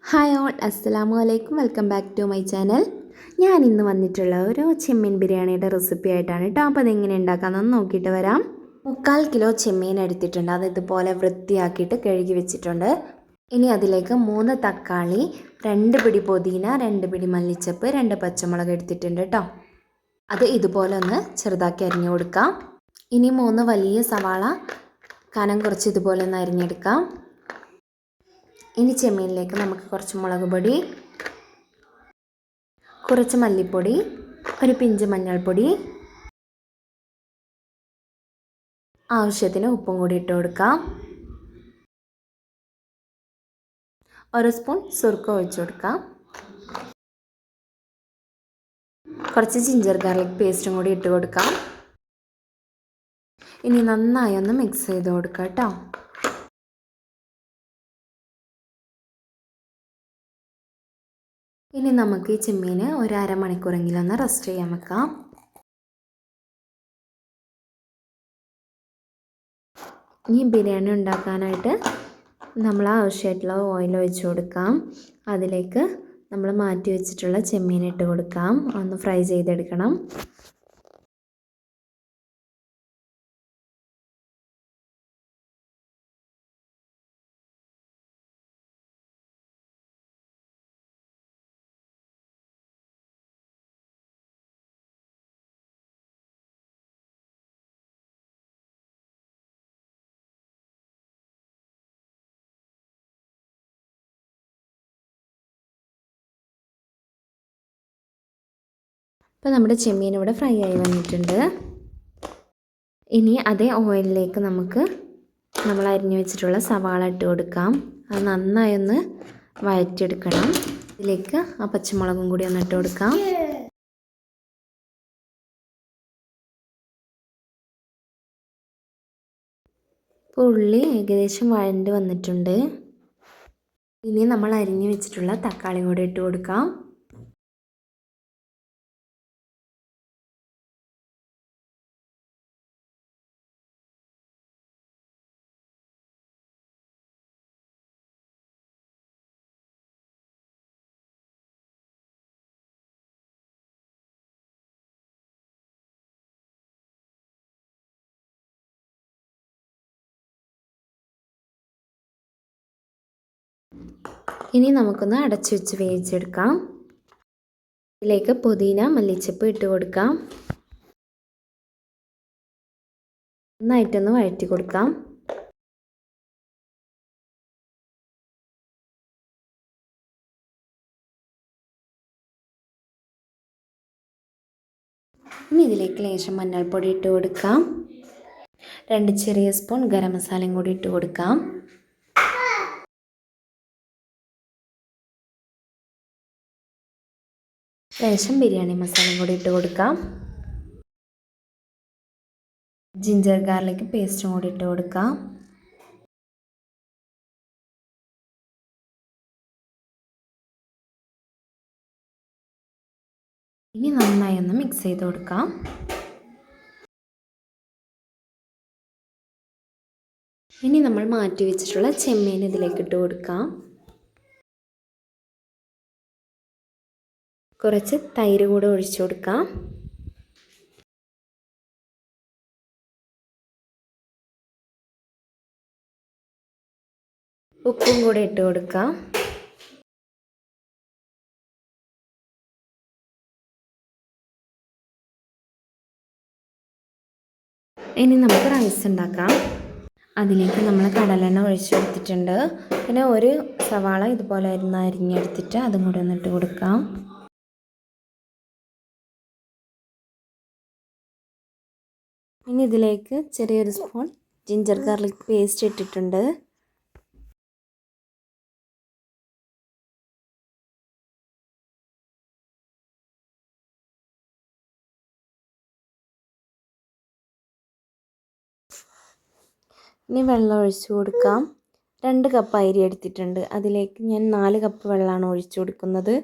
Hi all, അസ്സലാമു അലൈക്കും. Welcome back to my channel. ഞാൻ ഇന്ന് വന്നിട്ടുള്ള ഒരു ചെമ്മീൻ ബിരിയാണിയുടെ റെസിപ്പി ആയിട്ടാണ് കേട്ടോ. അപ്പോൾ അതെങ്ങനെ ഉണ്ടാക്കാമെന്ന് നോക്കിയിട്ട് വരാം. 3/4 കിലോ ചെമ്മീൻ എടുത്തിട്ടുണ്ട്. അത് ഇതുപോലെ വൃത്തിയാക്കിയിട്ട് കഴുകി വെച്ചിട്ടുണ്ട്. ഇനി അതിലേക്ക് 3 തക്കാളി, 2 പിടി പുതിന, 2 പിടി മല്ലിച്ചപ്പ്, 2 പച്ചമുളക് എടുത്തിട്ടുണ്ട് കേട്ടോ. അത് ഇതുപോലെ ഒന്ന് ചെറുതാക്കി അരിഞ്ഞു കൊടുക്കാം. ഇനി 3 വലിയ സവാള കനം കുറച്ച് ഇതുപോലെ ഒന്ന് അരിഞ്ഞെടുക്കാം. ഇനി ചെമ്മീനിലേക്ക് നമുക്ക് കുറച്ച് മുളക് പൊടി, കുറച്ച് മല്ലിപ്പൊടി, ഒരു പിഞ്ച് മഞ്ഞൾപ്പൊടി, ആവശ്യത്തിന് ഉപ്പും കൂടി ഇട്ട് കൊടുക്കാം. 1 സ്പൂൺ സുർക്ക ഒഴിച്ചു കൊടുക്കാം. കുറച്ച് ജിഞ്ചർ ഗാർലിക് പേസ്റ്റും കൂടി ഇട്ട് കൊടുക്കാം. ഇനി നന്നായി ഒന്ന് മിക്സ് ചെയ്ത് കൊടുക്കാം കേട്ടോ. ഇനി നമുക്ക് ഈ ചെമ്മീന് ഒരു അരമണിക്കൂറെങ്കിലും ഒന്ന് റെസ്റ്റ് ചെയ്യാൻ വെക്കാം. ഈ ബിരിയാണി ഉണ്ടാക്കാനായിട്ട് നമ്മൾ ആവശ്യമായിട്ടുള്ള ഓയിൽ ഒഴിച്ച് കൊടുക്കാം. അതിലേക്ക് നമ്മൾ മാറ്റി വെച്ചിട്ടുള്ള ചെമ്മീൻ ഇട്ട് കൊടുക്കാം. ഒന്ന് ഫ്രൈ ചെയ്തെടുക്കണം. ഇപ്പോൾ നമ്മുടെ ചെമ്മീൻ ഇവിടെ ഫ്രൈ ആയി വന്നിട്ടുണ്ട്. ഇനി അതേ ഓയിലിലേക്ക് നമുക്ക് നമ്മൾ അരിഞ്ഞു വെച്ചിട്ടുള്ള സവാള ഇട്ട് കൊടുക്കാം. അത് നന്നായി ഒന്ന് വഴറ്റിയെടുക്കണം. ഇതിലേക്ക് ആ പച്ചമുളകും കൂടി ഒന്ന് ഇട്ട് കൊടുക്കാം. ഇപ്പോൾ ഉള്ളി ഏകദേശം വഴണ്ട് വന്നിട്ടുണ്ട്. ഇനി നമ്മൾ അരിഞ്ഞു വെച്ചിട്ടുള്ള തക്കാളി കൂടി ഇട്ട് കൊടുക്കാം. ഇനി നമുക്കൊന്ന് അടച്ചു വെച്ച് വേവിച്ചെടുക്കാം. ഇതിലേക്ക് പുതിന, മല്ലിച്ചപ്പ് ഇട്ട് കൊടുക്കാം. നന്നായിട്ടൊന്ന് വഴറ്റി കൊടുക്കാം. ഇനി ഇതിലേക്ക് ലേശം മഞ്ഞൾപ്പൊടി ഇട്ട് കൊടുക്കാം. 2 ചെറിയ സ്പൂൺ ഗരം മസാലയും കൂടി ഇട്ട് കൊടുക്കാം. ലേശം ബിരിയാണി മസാലയും കൂടി ഇട്ട് കൊടുക്കാം. ജിഞ്ചർ ഗാർലിക് പേസ്റ്റും കൂടി ഇട്ട് കൊടുക്കാം. ഇനി നന്നായി ഒന്ന് മിക്സ് ചെയ്ത് കൊടുക്കാം. ഇനി നമ്മൾ മാറ്റി വെച്ചിട്ടുള്ള ചെമ്മീൻ ഇതിലേക്ക് ഇട്ട് കൊടുക്കാം. കുറച്ച് തൈര് കൂടെ ഒഴിച്ചു കൊടുക്കാം. ഉപ്പും കൂടെ ഇട്ട് കൊടുക്കാം. ഇനി നമുക്ക് റൈസ് ഉണ്ടാക്കാം. അതിലേക്ക് നമ്മൾ കടലെണ്ണ ഒഴിച്ചു കൊടുത്തിട്ടുണ്ട്. പിന്നെ ഒരു സവാള ഇതുപോലെ അരിഞ്ഞെടുത്തിട്ട് അതും കൂടെ ഒന്നിട്ട് കൊടുക്കാം. ഇനി ഇതിലേക്ക് ചെറിയൊരു സ്പൂൺ ജിഞ്ചർ ഗാർലിക് പേസ്റ്റ് ഇട്ടിട്ടുണ്ട്. ഇനി വെള്ളം ഒഴിച്ചു കൊടുക്കാം. 2 കപ്പ് അരി എടുത്തിട്ടുണ്ട്. അതിലേക്ക് ഞാൻ 4 കപ്പ് വെള്ളമാണ് ഒഴിച്ചു കൊടുക്കുന്നത്.